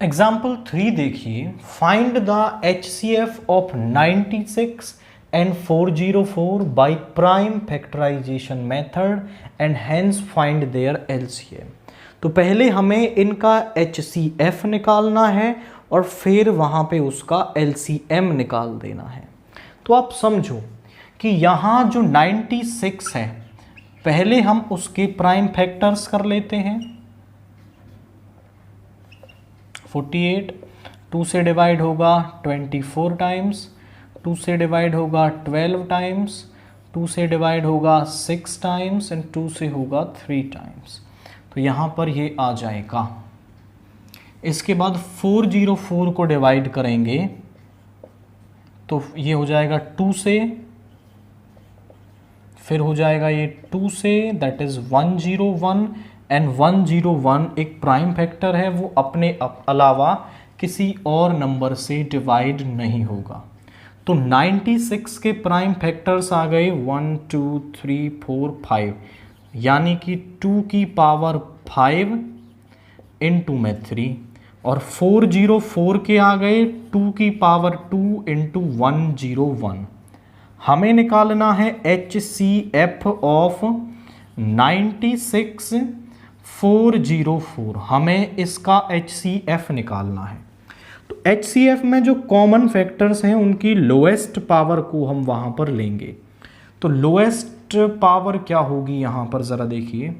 Example 3 देखिए, find the HCF of 96 and 404 by prime factorisation method and hence find their LCM। तो पहले हमें इनका HCF निकालना है और फिर वहाँ पे उसका LCM निकाल देना है। तो आप समझो कि यहाँ जो 96 है, पहले हम उसके प्राइम फैक्टर्स कर लेते हैं। 48, 2 से डिवाइड होगा 24 टाइम्स, 2 से डिवाइड होगा 12 टाइम्स, 2 से डिवाइड होगा 6 टाइम्स एंड 2 से होगा 3 टाइम्स। तो यहाँ पर ये आ जाएगा। इसके बाद 404 को डिवाइड करेंगे तो ये हो जाएगा 2 से, फिर हो जाएगा ये 2 से, दैट इज 101 एंड 101 एक प्राइम फैक्टर है, वो अपने अलावा किसी और नंबर से डिवाइड नहीं होगा। तो 96 के प्राइम फैक्टर्स आ गए 1 2 3 4 5, यानी कि 2 की पावर 5 इंटू में 3, और 404 के आ गए 2 की पावर 2 इंटू 101। हमें निकालना है HCF ऑफ 96 404, हमें इसका HCF निकालना है। तो HCF में जो कॉमन फैक्टर्स हैं उनकी लोएस्ट पावर को हम वहां पर लेंगे। तो लोएस्ट पावर क्या होगी यहाँ पर ज़रा देखिए,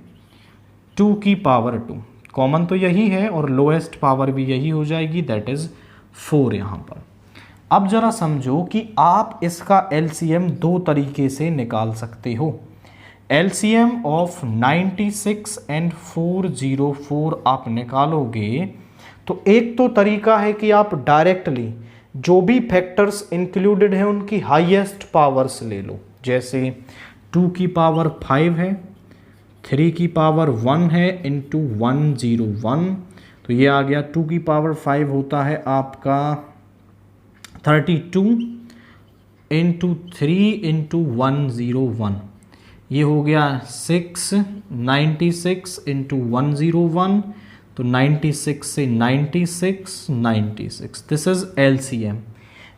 2 की पावर 2, कॉमन तो यही है और लोएस्ट पावर भी यही हो जाएगी, दैट इज़ 4 यहाँ पर। अब ज़रा समझो कि आप इसका LCM दो तरीके से निकाल सकते हो। LCM ऑफ 96 एंड 404 आप निकालोगे तो एक तो तरीका है कि आप डायरेक्टली जो भी फैक्टर्स इंक्लूडेड हैं उनकी हाईएस्ट पावर्स ले लो। जैसे 2 की पावर 5 है, 3 की पावर 1 है इंटू 101, तो ये आ गया 2 की पावर 5 होता है आपका 32 इंटू 3 इंटू 101, ये हो गया 6, 96 इंटू 101, तो 96 से 96, दिस इज LCM।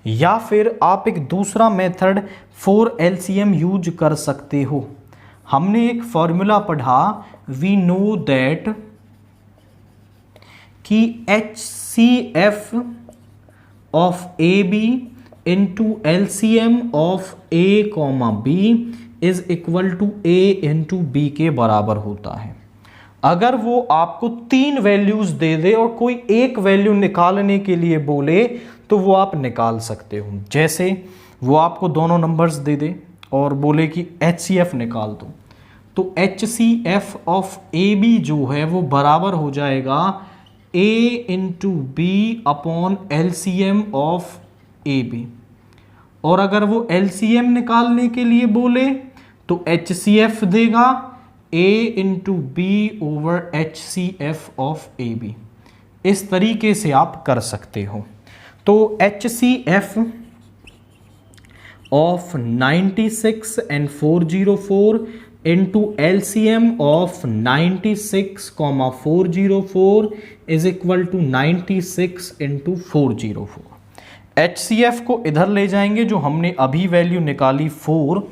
या फिर आप एक दूसरा मेथड 4 LCM यूज कर सकते हो। हमने एक फॉर्मूला पढ़ा, वी नो दैट कि HCF of AB into LCM of A comma B is equal to A into B के बराबर होता है। अगर वो आपको 3 वैल्यूज दे दे और कोई एक वैल्यू निकालने के लिए बोले तो वो आप निकाल सकते हो। जैसे वो आपको दोनों नंबर्स दे दे और बोले कि HCF निकाल दो, तो HCF ऑफ AB जो है वो बराबर हो जाएगा A into B upon LCM of AB। और अगर वो LCM निकालने के लिए बोले तो HCF देगा A into B over HCF of AB। इस तरीके से आप कर सकते हो। तो HCF of 96 and 404 into LCM of 96, 404 is equal to 96 into 404। HCF को इधर ले जाएंगे, जो हमने अभी वैल्यू निकाली 4,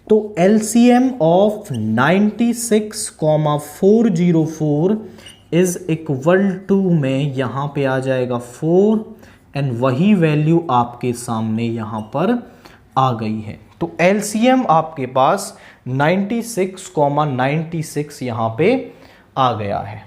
तो LCM of 96, 404 is equal to में यहाँ पे आ जाएगा 4 एंड वही वैल्यू आपके सामने यहाँ पर आ गई है। तो LCM आपके पास 96, 96 यहाँ पे आ गया है।